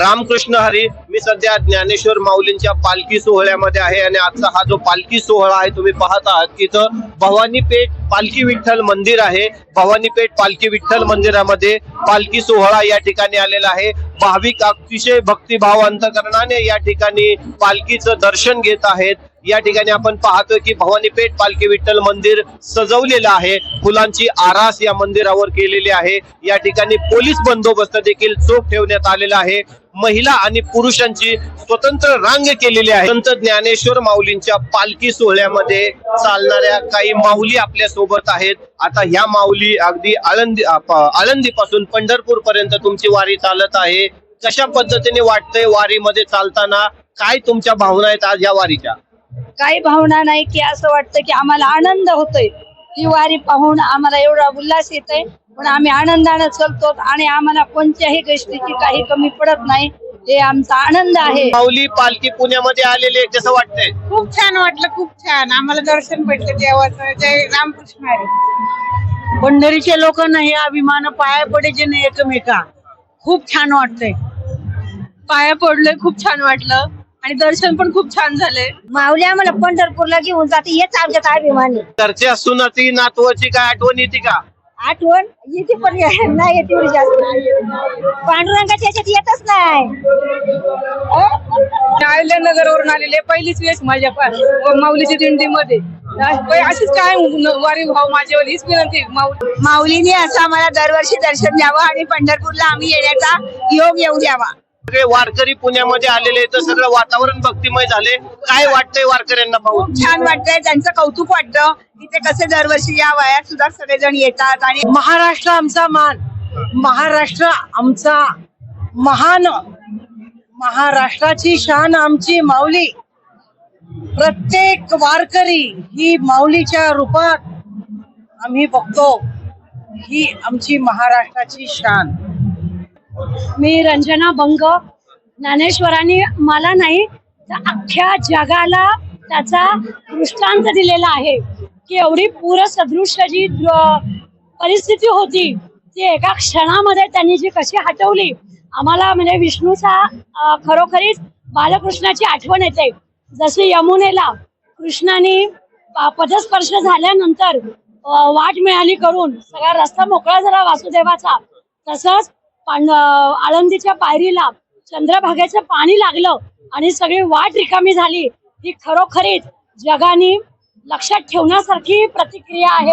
रामकृष्ण हरी. मी सध्या ज्ञानेश्वर माऊलींच्या पालखी सोहळ्यामध्ये आहे आणि आजचा हा जो पालखी सोहळा आहे तुम्ही पाहत आहात की इथं भवानीपेठ पालखी विठ्ठल मंदिर आहे. भवानीपेठ पालखी विठ्ठल मंदिरामध्ये पालखी सोहळा या ठिकाणी आलेला आहे. भाविक अतिशय भक्तिभाव अंतकरणाने या ठिकाणी पालखीचं दर्शन घेत आहेत. या ठिकाणी आपण पाहतोय की भवानीपेठ पालखी विठ्ठल मंदिर सजवलेलं आहे. फुलांची आरास या मंदिरावर केलेली आहे. या ठिकाणी पोलीस बंदोबस्त देखील चोख ठेवण्यात आलेला आहे. महिला आणि पुरुषांची स्वतंत्र रांग केलेली आहे. संत ज्ञानेश्वर माऊलींच्या पालखी सोहळ्यामध्ये चालणाऱ्या काही माऊली आपल्या सोबत आहेत. आता ह्या माऊली अगदी आळंदी पासून पंढरपूर पर्यंत तुमची वारी चालत आहे. कशा पद्धतीने वाटतंय वारीमध्ये चालताना? काय तुमच्या भावना आहेत आज या वारीच्या? काही भावना नाही की असं वाटतं की आम्हाला आनंद होतोय. ही वारी पाहून आम्हाला एवढा उल्हास येतोय, पण आम्ही आनंदाने चालतो आणि आम्हाला कोणत्याही गोष्टीची काही कमी पडत नाही. हे आमचा आनंद आहे. माऊली पालखी पुण्यामध्ये आलेले कसं वाटतंय? खूप छान वाटलं, खूप छान. आम्हाला दर्शन भेटलं देवाचं. जय रामकृष्ण हरी. पंढरीच्या लोकांना हे अभिमान पाया पडायचे नाही एकमेका. खूप छान वाटतंय. पाया पडलोय, खूप छान वाटलं आणि दर्शन पण खूप छान झाले. माऊली आम्हाला पंढरपूरला घेऊन जाते हेच आमच्यात अभिमान आहे. घरच्या सुनाची नातवाची काय आठवण येते का? आठवण येते पण नाही येते एवढी जास्त. पांडुरंगाच्या याच्यात येतच नाही. नगरवरून आलेले पहिलीच वेळेस माझ्या माऊलीच्या दिंडीमध्ये. अशीच काय वारी भाव माझ्यावर हीच विनंती. माऊलीने असं आम्हाला दरवर्षी दर्शन द्यावं आणि पंढरपूरला आम्ही येण्याचा योग येऊ द्यावा. सगळे वारकरी पुण्यामध्ये आलेले तर सगळं वातावरण भक्तिमय झाले. काय वाटतंय वारकऱ्यांना पाहून? छान वाटतंय. त्यांचं कौतुक वाटतं की ते कसे दरवर्षी या वयात सुद्धा सगळेजण येतात. आणि महाराष्ट्र आमचा मान, महाराष्ट्र आमचा महान, महाराष्ट्राची शान आमची माऊली. प्रत्येक वारकरी ही माऊलीच्या रूपात आम्ही बघतो. ही आमची महाराष्ट्राची शान. मी रंजना बंग. ज्ञानेश्वरांनी मला नाही तर अख्ख्या जगाला त्याचा दृष्टांत दिलेला आहे की एवढी पूरसदृश्य जी परिस्थिती होती ती एका क्षणामध्ये त्यांनी जी कशी हटवली. आम्हाला म्हणजे विष्णूचा खरोखरीच बालकृष्णाची आठवण येते. जसे यमुनेला कृष्णाने पदस्पर्श झाल्यानंतर वाट मिळाली करून सगळा रस्ता मोकळा झाला वासुदेवाचा, तसंच आळंदीच्या पायरीला चंद्रभागेचं पाणी लागलं आणि सगळी वाट रिकामी झाली. ही खरोखरीच जगाने लक्षात ठेवण्यासारखी प्रतिक्रिया आहे.